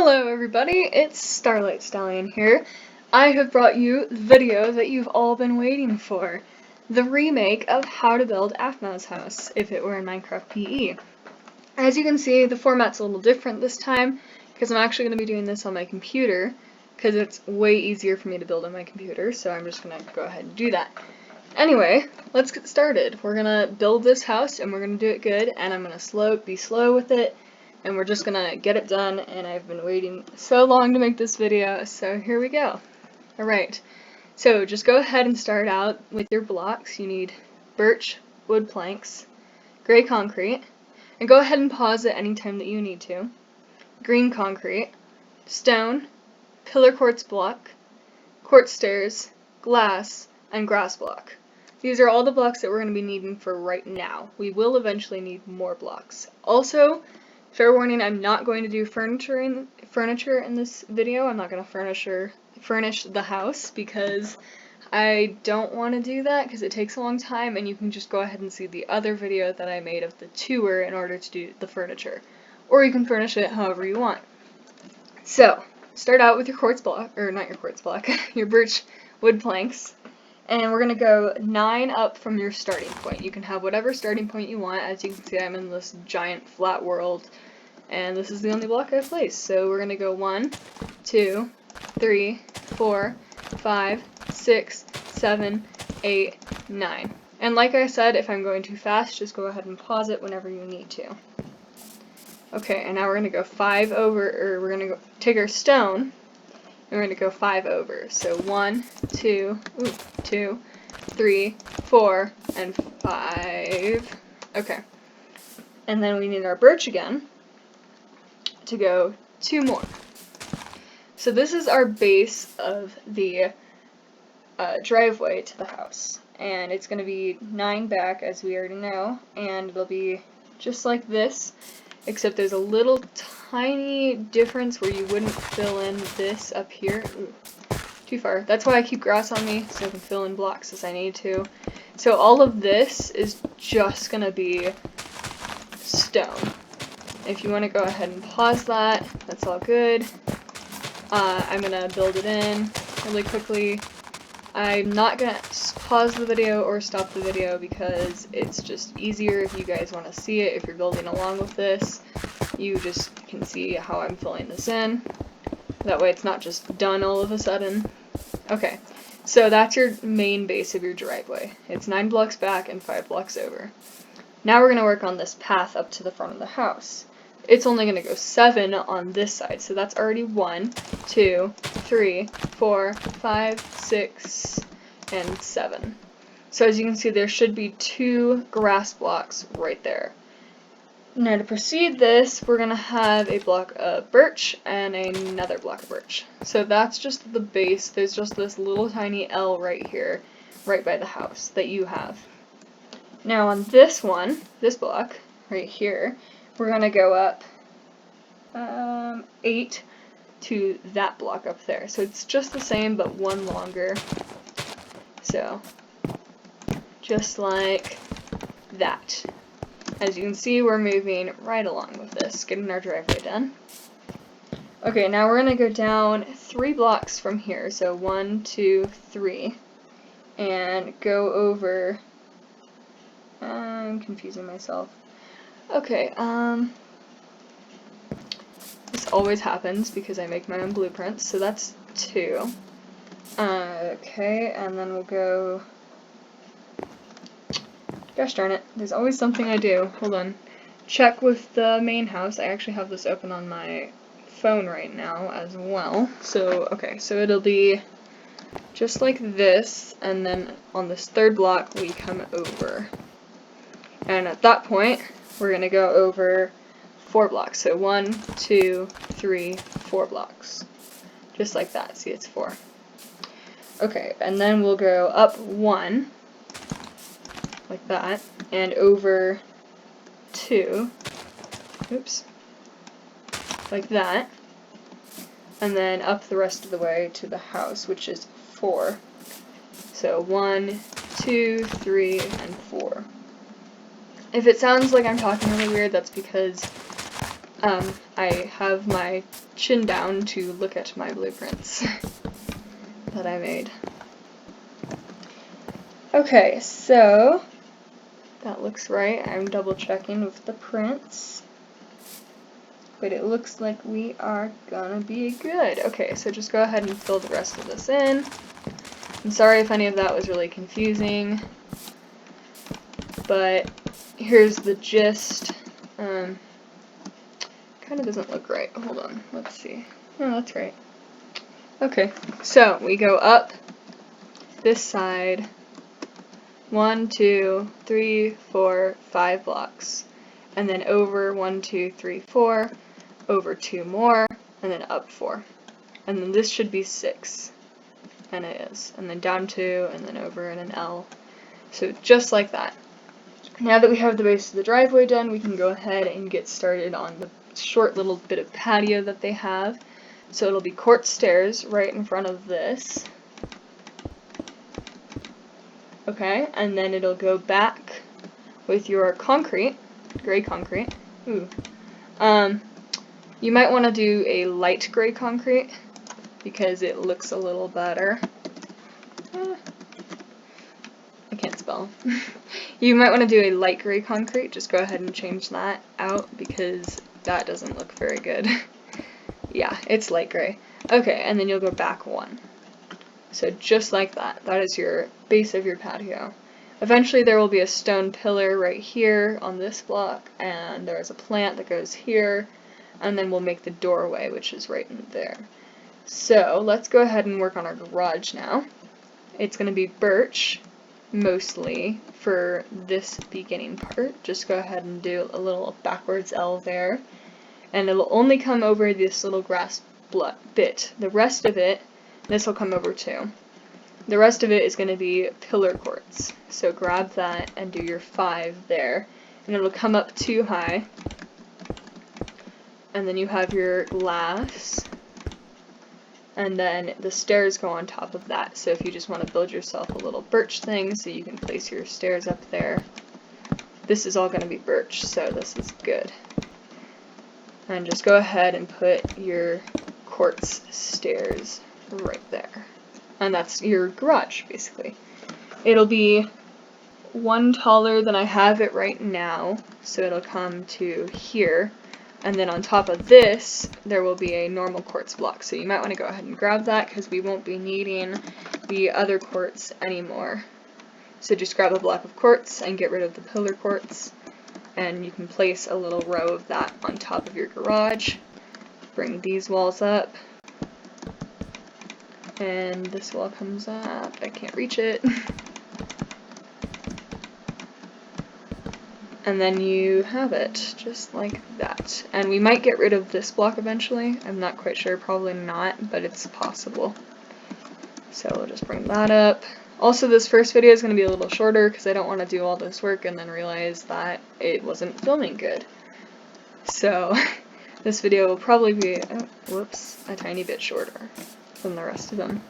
Hello everybody, it's Starlight Stallion here. I have brought you the video that you've all been waiting for. The remake of how to build Aphmau's house, if it were in Minecraft PE. As you can see, the format's a little different this time, because I'm actually going to be doing this on my computer, because it's way easier for me to build on my computer, so I'm just going to go ahead and do that. Anyway, let's get started. We're going to build this house, and we're going to do it good, and I'm going to be slow with it. And we're just gonna get it done, and I've been waiting so long to make this video, so here we go. Alright, so just go ahead and start out with your blocks. You need birch, wood planks, gray concrete, and go ahead and pause it anytime that you need to. Green concrete, stone, pillar quartz block, quartz stairs, glass, and grass block. These are all the blocks that we're going to be needing for right now. We will eventually need more blocks. Also, fair warning, I'm not going to do furniture in this video. I'm not going to furnish the house because I don't want to do that because it takes a long time, and you can just go ahead and see the other video that I made of the tour in order to do the furniture. Or you can furnish it however you want. So, start out with your quartz block, or not your quartz block, your birch wood planks. And we're going to go 9 up from your starting point. You can have whatever starting point you want. As you can see, I'm in this giant flat world, and this is the only block I've placed. So we're going to go 1, 2, 3, 4, 5, 6, 7, 8, 9. And like I said, if I'm going too fast, just go ahead and pause it whenever you need to. Okay, and now we're going to go 5 over, or we're going to take our stone, and we're going to go 5 over. So 1, 2, 3, 4, and 5. Okay. And then we need our birch again to go 2 more. So this is our base of the driveway to the house. And it's going to be 9 back, as we already know, and it'll be just like this, except there's a little tiny difference where you wouldn't fill in this up here. Ooh, too far. That's why I keep grass on me, so I can fill in blocks as I need to. So all of this is just going to be stone. If you want to go ahead and pause that, that's all good. I'm going to build it in really quickly. I'm not going to pause the video or stop the video because it's just easier if you guys want to see it. If you're building along with this, you just can see how I'm filling this in. That way it's not just done all of a sudden. Okay, so that's your main base of your driveway. It's 9 blocks back and 5 blocks over. Now we're going to work on this path up to the front of the house. It's only going to go 7 on this side, so that's already 1, 2, 3, 4, 5, 6, and 7. So as you can see, there should be 2 grass blocks right there. Now to proceed this, we're going to have a block of birch and another block of birch. So that's just the base. There's just this little tiny L right here, right by the house that you have. Now on this one, this block right here, we're going to go up 8 to that block up there. So it's just the same, but 1 longer. So, just like that. As you can see, we're moving right along with this, getting our driveway done. Okay, now we're going to go down 3 blocks from here. So 1, 2, 3. And go over... I'm confusing myself. Okay, this always happens because I make my own blueprints, so that's 2. Okay, and then we'll go... Gosh darn it, there's always something I do. Hold on. Check with the main house. I actually have this open on my phone right now as well. So, okay, so it'll be just like this, and then on this 3rd block we come over. And at that point, we're going to go over 4 blocks. So 1, 2, 3, 4 blocks. Just like that. See, it's 4. Okay, and then we'll go up 1, like that, and over 2, oops, like that, and then up the rest of the way to the house, which is 4. So 1, 2, 3, and 4. If it sounds like I'm talking really weird, that's because I have my chin down to look at my blueprints that I made. Okay, so that looks right. I'm double checking with the prints. But it looks like we are gonna be good. Okay, so just go ahead and fill the rest of this in. I'm sorry if any of that was really confusing, but here's the gist. Kind of doesn't look right. Hold on, let's see. Oh, that's right. Okay, so we go up this side 1, 2, 3, 4, 5 blocks, and then over 1, 2, 3, 4, over 2 more, and then up 4. And then this should be 6, and it is. And then down 2, and then over in an L. So just like that. Now that we have the base of the driveway done, we can go ahead and get started on the short little bit of patio that they have. So it'll be quartz stairs right in front of this. Okay, and then it'll go back with your concrete, gray concrete. Ooh. You might want to do a light gray concrete because it looks a little better. I can't spell. You might want to do a light gray concrete. Just go ahead and change that out because that doesn't look very good. Yeah, it's light gray. Okay, and then you'll go back 1. So just like that. That is your base of your patio. Eventually there will be a stone pillar right here on this block, and there's a plant that goes here, and then we'll make the doorway, which is right in there. So let's go ahead and work on our garage now. It's going to be birch, mostly, for this beginning part. Just go ahead and do a little backwards L there, and it'll only come over this little grass bit. The rest of it, this will come over too. The rest of it is going to be pillar quartz. So grab that and do your 5 there, and it'll come up too high. And then you have your glass, and then the stairs go on top of that. So if you just want to build yourself a little birch thing so you can place your stairs up there, this is all going to be birch, so this is good. And just go ahead and put your quartz stairs right there. And that's your garage, basically. It'll be 1 taller than I have it right now, so it'll come to here. And then on top of this, there will be a normal quartz block. So you might want to go ahead and grab that because we won't be needing the other quartz anymore. So just grab a block of quartz and get rid of the pillar quartz. And you can place a little row of that on top of your garage. Bring these walls up. And this wall comes up. I can't reach it. And then you have it, just like that. And we might get rid of this block eventually. I'm not quite sure, probably not, but it's possible. So we'll just bring that up. Also, this first video is going to be a little shorter because I don't want to do all this work and then realize that it wasn't filming good. So this video will probably be, a tiny bit shorter than the rest of them.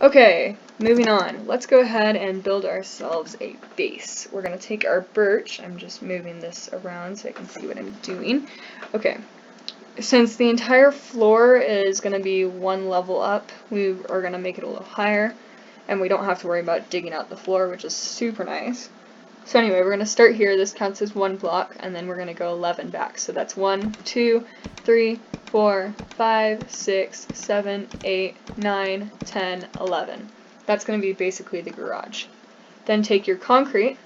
Okay, moving on. Let's go ahead and build ourselves a base. We're going to take our birch. I'm just moving this around so I can see what I'm doing. Okay, since the entire floor is going to be 1 level up, we are going to make it a little higher, and we don't have to worry about digging out the floor, which is super nice. So anyway, we're going to start here. This counts as 1 block, and then we're going to go 11 back. So that's 1, 2, 3, 4, 5, 6, 7, 8, 9, 10, 11. That's going to be basically the garage. Then take your concrete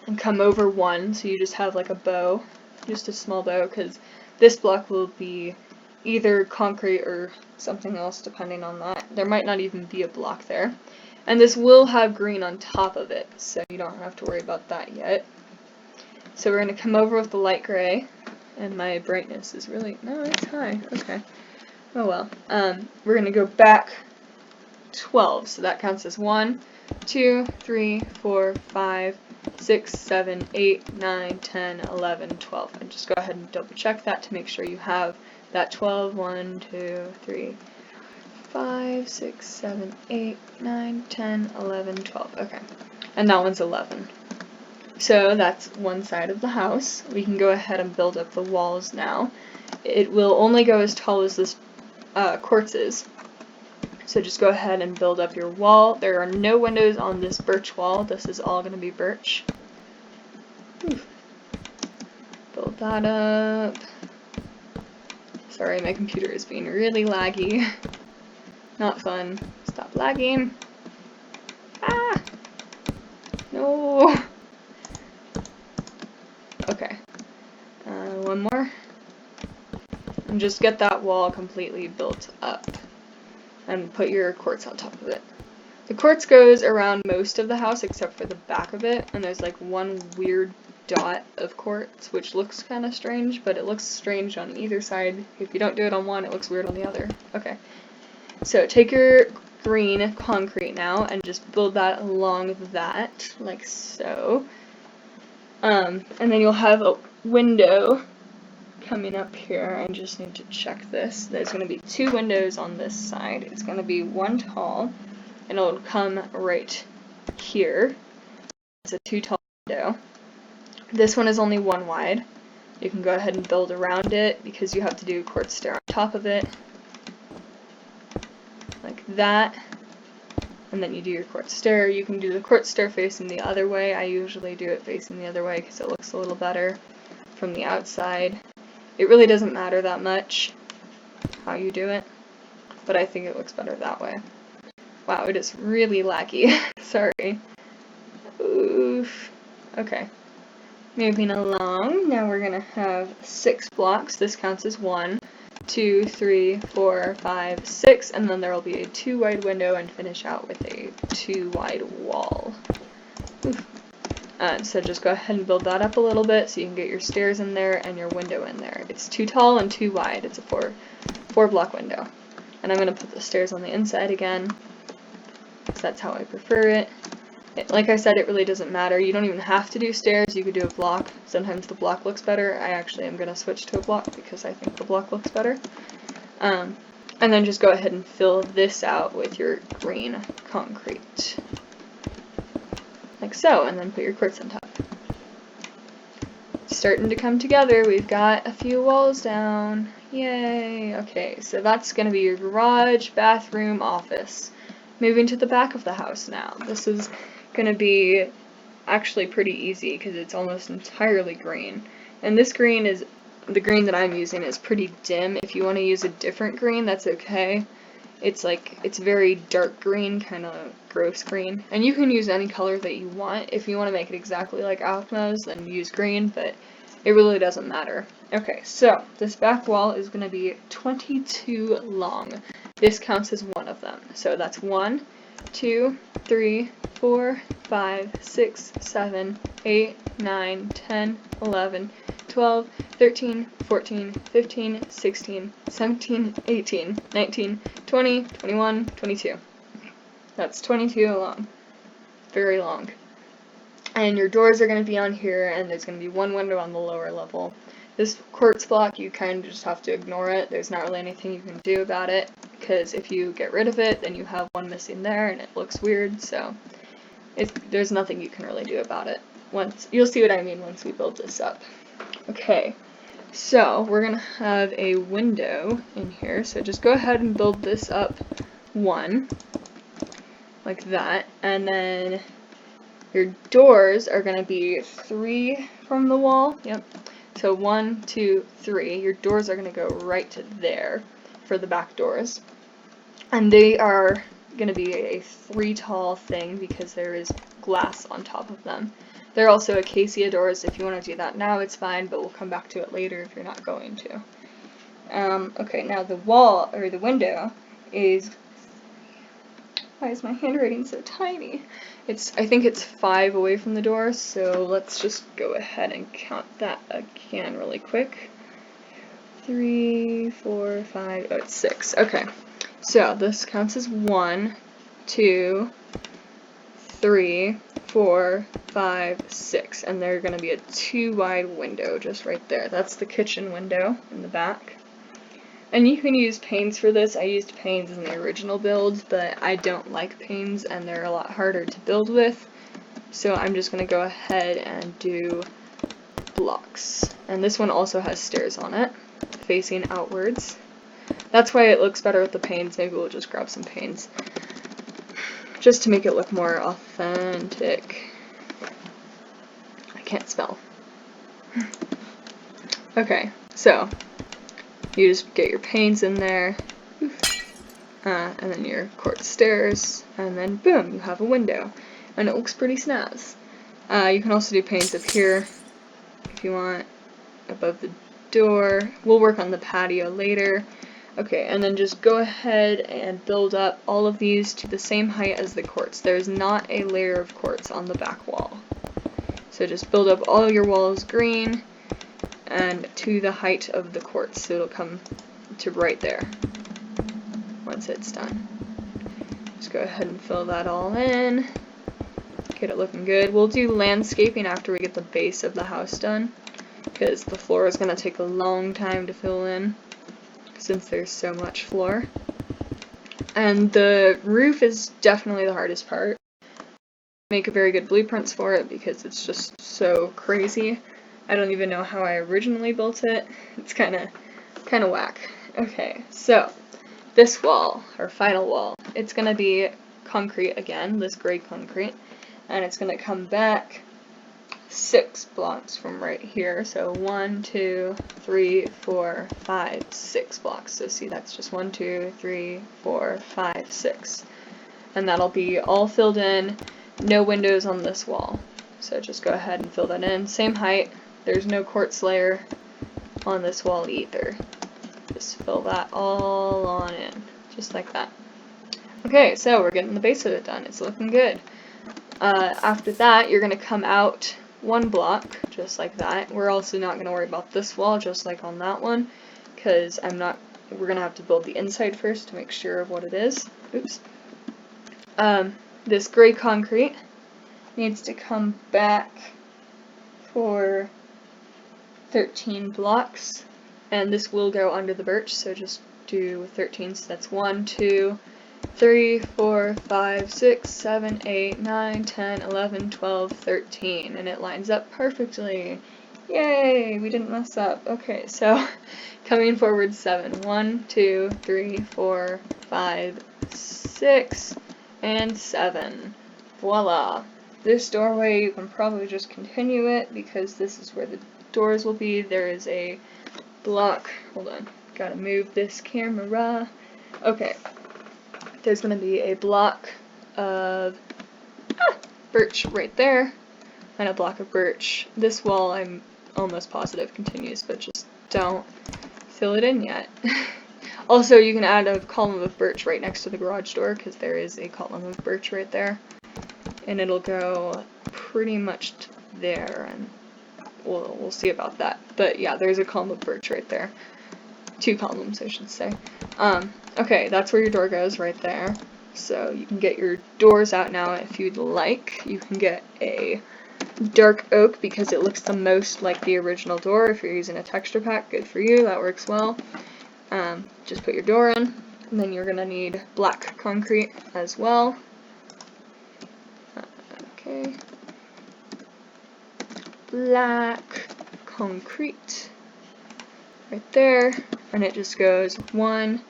and come over 1, so you just have like a bow, just a small bow, because this block will be either concrete or something else depending on that. There might not even be a block there. And this will have green on top of it, so you don't have to worry about that yet. So we're going to come over with the light gray, and my brightness is really, no, it's high, okay. Oh well. We're going to go back 12, so that counts as 1, 2, 3, 4, 5, 6, 7, 8, 9, 10, 11, 12. And just go ahead and double check that to make sure you have that 12, 1, 2, 3, 5, 6, 7, 8, 9, 10, 11, 12. Okay. And that one's 11. So that's one side of the house. We can go ahead and build up the walls now. It will only go as tall as this quartz is. So just go ahead and build up your wall. There are no windows on this birch wall. This is all going to be birch. Build that up. Sorry, my computer is being really laggy. Not fun. Stop lagging. Ah! No! Okay. One more. And just get that wall completely built up. And put your quartz on top of it. The quartz goes around most of the house except for the back of it, and there's like one weird dot of quartz, which looks kind of strange, but it looks strange on either side. If you don't do it on one, it looks weird on the other. Okay. So take your green concrete now and just build that along that, like so. And then you'll have a window coming up here. I just need to check this. There's going to be 2 windows on this side. It's going to be one tall, and it'll come right here. It's a 2 tall window. This one is only 1 wide. You can go ahead and build around it because you have to do a quartz stair on top of it. Like that. And then you do your quartz stair. You can do the quartz stair facing the other way. I usually do it facing the other way because it looks a little better from the outside. It really doesn't matter that much how you do it, but I think it looks better that way. Wow, it is really laggy. Sorry. Oof. Okay. Moving along, now we're gonna have 6 blocks. This counts as 1, 2, 3, 4, 5, 6, and then there will be a 2 wide window and finish out with a 2 wide wall. Oof. So just go ahead and build that up a little bit so you can get your stairs in there and your window in there. It's 2 tall and 2 wide. It's a 4 block window. And I'm going to put the stairs on the inside again, because that's how I prefer it. Like I said, it really doesn't matter. You don't even have to do stairs. You could do a block. Sometimes the block looks better. I actually am going to switch to a block because I think the block looks better. And then just go ahead and fill this out with your green concrete. Like so, and then put your quartz on top. It's starting to come together. We've got a few walls down. Yay! Okay, so that's going to be your garage, bathroom, office. Moving to the back of the house now. This is going to be actually pretty easy because it's almost entirely green. And this green is, the green that I'm using is pretty dim. If you want to use a different green, that's okay. It's very dark green, kind of gross green. And you can use any color that you want. If you want to make it exactly like Aphmau's, then use green, but it really doesn't matter. Okay, so this back wall is going to be 22 long. This counts as one of them. So that's 1, 2, 3, 4, 5, 6, 7, 8, 9, 10, 11, 12, 13, 14, 15, 16, 17, 18, 19, 20, 21, 22. That's 22 long. Very long. And your doors are going to be on here, and there's going to be 1 window on the lower level. This quartz block, you kind of just have to ignore it. There's not really anything you can do about it, because if you get rid of it, then you have 1 missing there, and it looks weird, so there's nothing you can really do about it. You'll see what I mean once we build this up. Okay, so we're going to have a window in here, so just go ahead and build this up 1, like that, and then your doors are going to be 3 from the wall. Yep. So 1, 2, 3. Your doors are going to go right to there for the back doors. And they are going to be a 3 tall thing because there is glass on top of them. They're also acacia doors. If you want to do that now, it's fine, but we'll come back to it later if you're not going to. Okay, now the wall, or the window, is... Why is my handwriting so tiny? I think it's 5 away from the door, so let's just go ahead and count that again really quick. 3, 4, 5, oh, it's 6. Okay, so this counts as 1, 2, 3, 4, 5, 6, and they're going to be a 2 wide window just right there. That's the kitchen window in the back. And you can use panes for this. I used panes in the original build, but I don't like panes and they're a lot harder to build with. So I'm just going to go ahead and do blocks. And this one also has stairs on it, facing outwards. That's why it looks better with the panes. Maybe we'll just grab some panes, just to make it look more authentic. I can't spell. Okay, so you just get your panes in there, and then your quartz stairs, and then boom, you have a window. And it looks pretty snaz. You can also do panes up here if you want, above the door. We'll work on the patio later. Okay, and then just go ahead and build up all of these to the same height as the quartz. There's not a layer of quartz on the back wall. So just build up all your walls green and to the height of the quartz. So it'll come to right there once it's done. Just go ahead and fill that all in. Get it looking good. We'll do landscaping after we get the base of the house done, because the floor is going to take a long time to fill in since there's so much floor. And the roof is definitely the hardest part. Make a very good blueprints for it because it's just so crazy. I don't even know how I originally built it. It's kind of whack. Okay, so this wall, our final wall, it's going to be concrete again, this gray concrete, and it's going to come back 6 blocks from right here. So 1, 2, 3, 4, 5, 6 blocks. So see, that's just 1, 2, 3, 4, 5, 6. And that'll be all filled in, no windows on this wall. So just go ahead and fill that in. Same height, there's no quartz layer on this wall either. Just fill that all on in, just like that. Okay, so we're getting the base of it done. It's looking good. After that, you're going to come out 1 block, just like that. We're also not going to worry about this wall, just like on that one, because we're going to have to build the inside first to make sure of what it is. Oops. This gray concrete needs to come back for 13 blocks, and this will go under the birch, so just do 13, so that's 1, 2, 3, 4, 5, 6, 7, 8, 9, 10, 11, 12, 13, and it lines up perfectly. Yay, we didn't mess up. Okay, so coming forward 7. 1, 2, 3, 4, 5, 6, and 7. Voila. This doorway, you can probably just continue it because this is where the doors will be. There is a block. Hold on. Gotta move this camera. Okay. There's going to be a block of birch right there, and a block of birch. This wall, I'm almost positive continues, but just don't fill it in yet. Also, you can add a column of birch right next to the garage door, because there is a column of birch right there, and it'll go pretty much to there, and we'll see about that. But yeah, there's a column of birch right there. 2 columns, I should say. Okay, that's where your door goes, right there. So you can get your doors out now if you'd like. You can get a dark oak because it looks the most like the original door. If you're using a texture pack, good for you, that works well. Just put your door in, and then you're gonna need black concrete as well. Okay. Black concrete. Right there, and it just goes 1,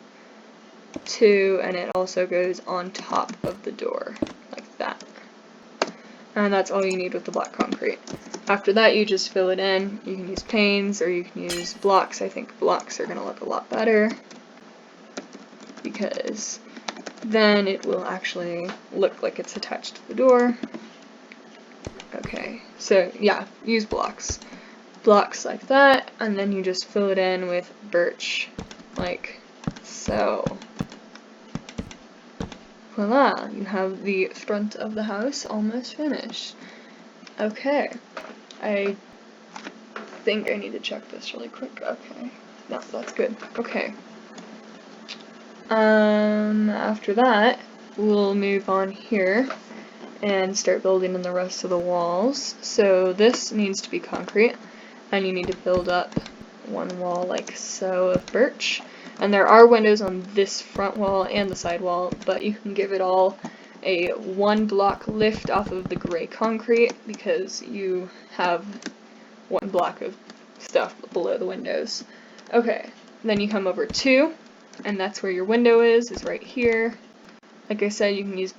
2, and it also goes on top of the door, like that. And that's all you need with the black concrete. After that, you just fill it in. You can use panes, or you can use blocks. I think blocks are going to look a lot better, because then it will actually look like it's attached to the door. Okay, so yeah, use blocks. Blocks like that, and then you just fill it in with birch, like so. Voila, you have the front of the house almost finished. Okay, I think I need to check this really quick. Okay, no, that's good. Okay. After that, we'll move on here and start building in the rest of the walls. So this needs to be concrete, and you need to build up 1 wall like so of birch. And there are windows on this front wall and the side wall, but you can give it all a 1 block lift off of the gray concrete because you have 1 block of stuff below the windows. Okay, then you come over 2, and that's where your window is right here. Like I said, you can use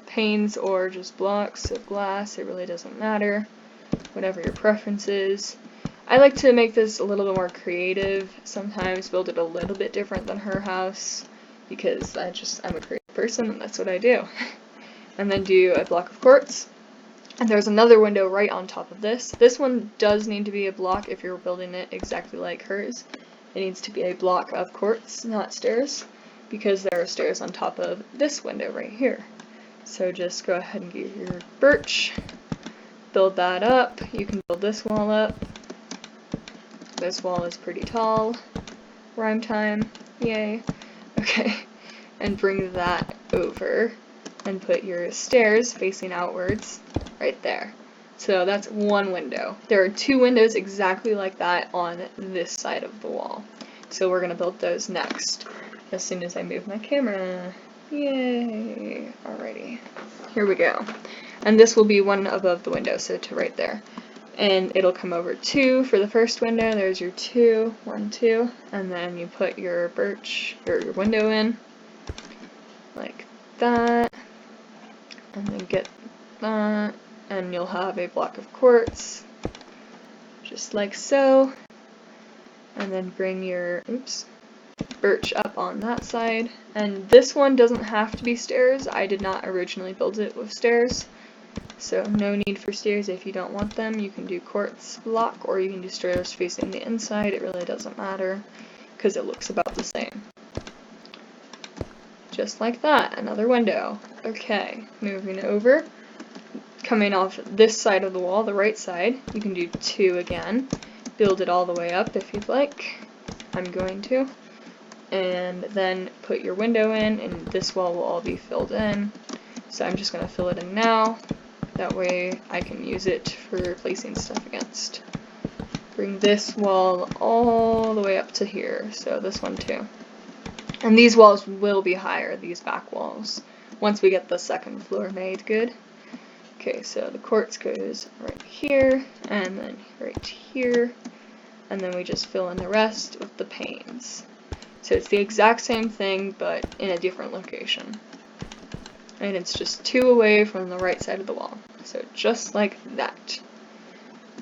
panes or just blocks of glass, it really doesn't matter, whatever your preference is. I like to make this a little bit more creative, sometimes build it a little bit different than her house, because I'm a creative person and that's what I do. And then do a block of quartz. And there's another window right on top of this. This one does need to be a block if you're building it exactly like hers. It needs to be a block of quartz, not stairs, because there are stairs on top of this window right here. So just go ahead and get your birch, build that up. You can build this wall up. This wall is pretty tall. Rhyme time, yay. Okay, and bring that over and put your stairs facing outwards right there. So that's 1 window. There are 2 windows exactly like that on this side of the wall. So we're going to build those next, as soon as I move my camera. Yay! Alrighty. Here we go. And this will be 1 above the window, so to right there. And it'll come over 2 for the first window. There's your 2, 1, 2, and then you put your birch, or your window in, like that, and then get that, and you'll have a block of quartz, just like so, and then bring your, birch up on that side. And this one doesn't have to be stairs. I did not originally build it with stairs. So no need for stairs if you don't want them. You can do quartz block or you can do stairs facing the inside. It really doesn't matter because it looks about the same. Just like that, another window. Okay, moving over. Coming off this side of the wall, the right side, you can do 2 again. Build it all the way up if you'd like. I'm going to. And then put your window in, and this wall will all be filled in. So I'm just going to fill it in now. That way I can use it for placing stuff against. Bring this wall all the way up to here, so this one too. And these walls will be higher, these back walls, once we get the second floor made good. Okay, so the quartz goes right here, and then right here, and then we just fill in the rest with the panes. So it's the exact same thing, but in a different location. And it's just 2 away from the right side of the wall. So just like that.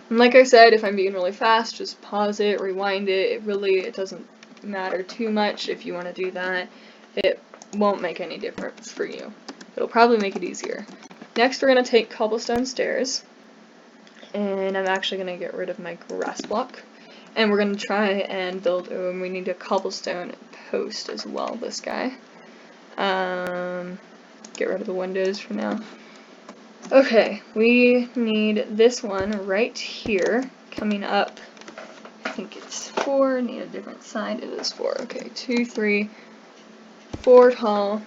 And like I said, if I'm being really fast, just pause it, rewind it. It doesn't matter too much if you want to do that. It won't make any difference for you. It'll probably make it easier. Next we're going to take cobblestone stairs. And I'm actually going to get rid of my grass block. And we're going to try and build, we need a cobblestone post as well, this guy. Get rid of the windows for now. Okay, we need this one right here, coming up. I think it's 4, need a different side, it is 4. Okay, 2, 3, 4 tall.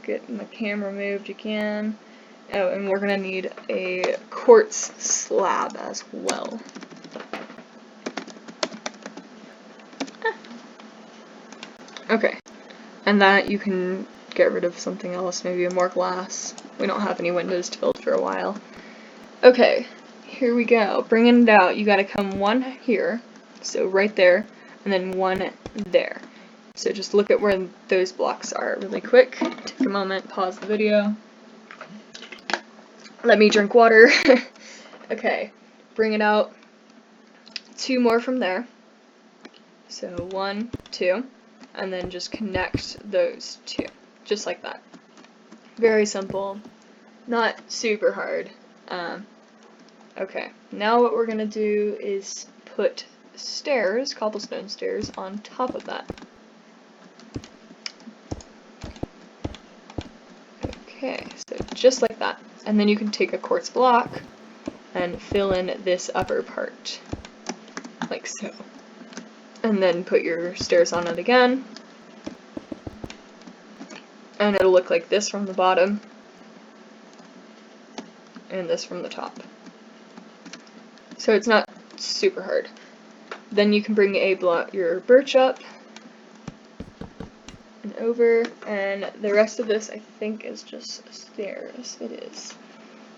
Getting the camera moved again. Oh, and we're gonna need a quartz slab as well. Okay, and that you can get rid of something else, maybe more glass. We don't have any windows to build for a while. Okay, here we go. Bringing it out, you gotta come 1 here, so right there, and then 1 there. So just look at where those blocks are really quick. Take a moment, pause the video. Let me drink water. Okay, bring it out. 2 more from there. So 1, 2, and then just connect those 2, just like that. Very simple, not super hard. Okay, now what we're gonna do is put stairs, cobblestone stairs, on top of that. Okay, so just like that. And then you can take a quartz block and fill in this upper part, like so. And then put your stairs on it again. And it'll look like this from the bottom, and this from the top. So it's not super hard. Then you can bring your birch up, and over, and the rest of this I think is just stairs. It is.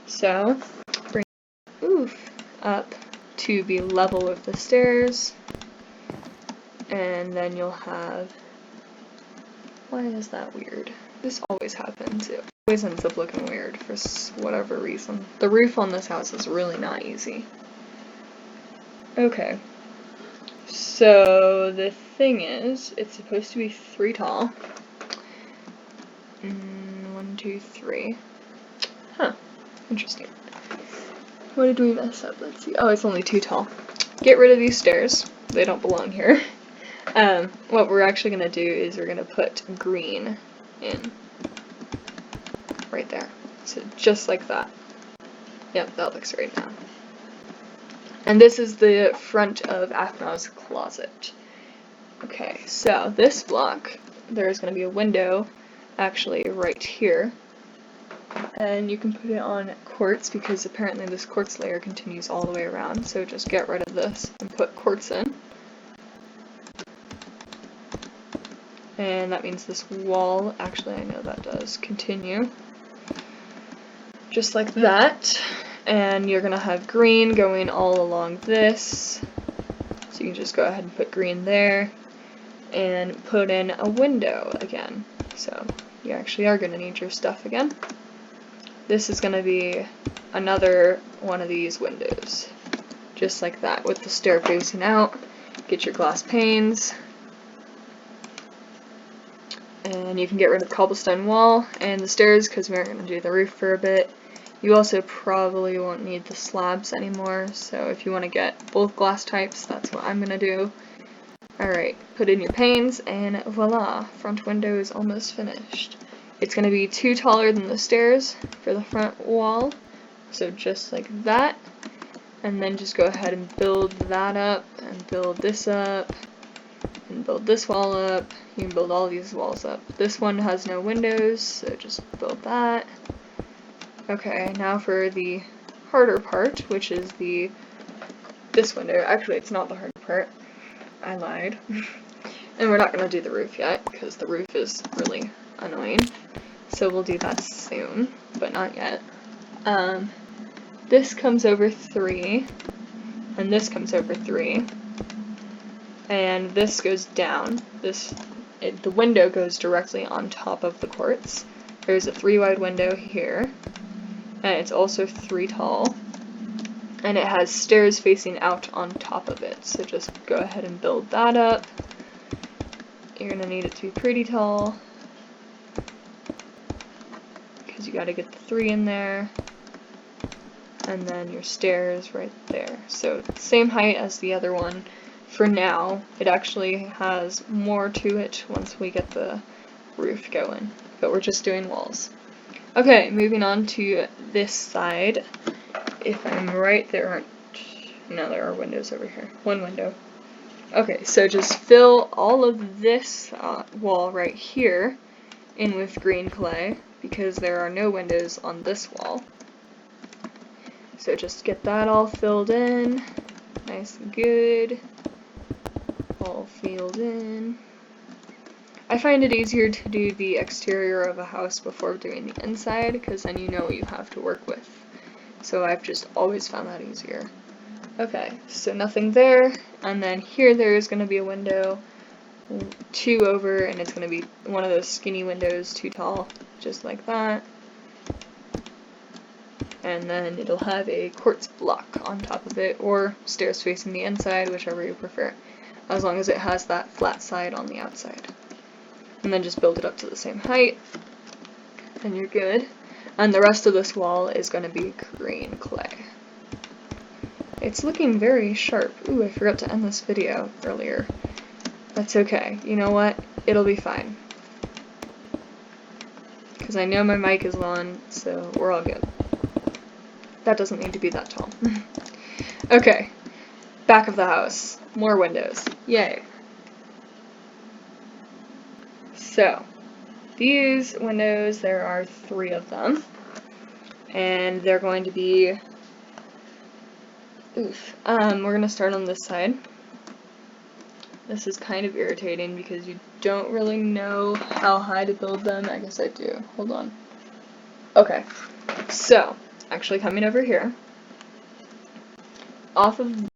So bring up to be level with the stairs, and then you'll have, why is that weird? This always happens. It always ends up looking weird for whatever reason. The roof on this house is really not easy. Okay. So the thing is, it's supposed to be 3 tall. 1, 2, 3. Huh. Interesting. What did we mess up? Let's see. Oh, it's only 2 tall. Get rid of these stairs. They don't belong here. What we're actually going to do is we're going to put green in. Right there. So just like that. Yep, that looks right now. And this is the front of Aphmau's closet. Okay, so this block, there's going to be a window actually right here. And you can put it on quartz because apparently this quartz layer continues all the way around. So just get rid of this and put quartz in. And that means this wall, actually I know that does continue. Just like that. And you're going to have green going all along this. So you can just go ahead and put green there. And put in a window again. So you actually are going to need your stuff again. This is going to be another one of these windows. Just like that, with the stair facing out. Get your glass panes. And you can get rid of the cobblestone wall and the stairs because we aren't going to do the roof for a bit. You also probably won't need the slabs anymore, so if you want to get both glass types, that's what I'm going to do. Alright, put in your panes, and voila, front window is almost finished. It's going to be 2 taller than the stairs for the front wall, so just like that. And then just go ahead and build that up, and build this up, and build this wall up. You can build all these walls up. This one has no windows, so just build that. Okay, now for the harder part, which is this window. Actually, it's not the hard part. I lied. And we're not going to do the roof yet, because the roof is really annoying. So we'll do that soon, but not yet. This comes over 3, and this comes over 3. And this goes down. The window goes directly on top of the quartz. There's a 3 wide window here. And it's also 3 tall, and it has stairs facing out on top of it, so just go ahead and build that up. You're going to need it to be pretty tall, because you got to get the 3 in there, and then your stairs right there. So same height as the other one for now. It actually has more to it once we get the roof going, but we're just doing walls. Okay, moving on to this side. If I'm right, there are windows over here. 1 window. Okay, so just fill all of this wall right here in with green clay, because there are no windows on this wall. So just get that all filled in, nice and good, all filled in. I find it easier to do the exterior of a house before doing the inside, because then you know what you have to work with. So I've just always found that easier. Okay, so nothing there, and then here there's going to be a window, 2 over, and it's going to be one of those skinny windows, 2 tall, just like that. And then it'll have a quartz block on top of it, or stairs facing the inside, whichever you prefer, as long as it has that flat side on the outside. And then just build it up to the same height, and you're good. And the rest of this wall is going to be green clay. It's looking very sharp. Ooh, I forgot to end this video earlier. That's okay. You know what? It'll be fine. Because I know my mic is on, so we're all good. That doesn't need to be that tall. Okay. Back of the house. More windows. Yay. So, these windows, there are 3 of them. And they're going to be... we're going to start on this side. This is kind of irritating because you don't really know how high to build them. I guess I do. Hold on. Okay, so, actually coming over here, off of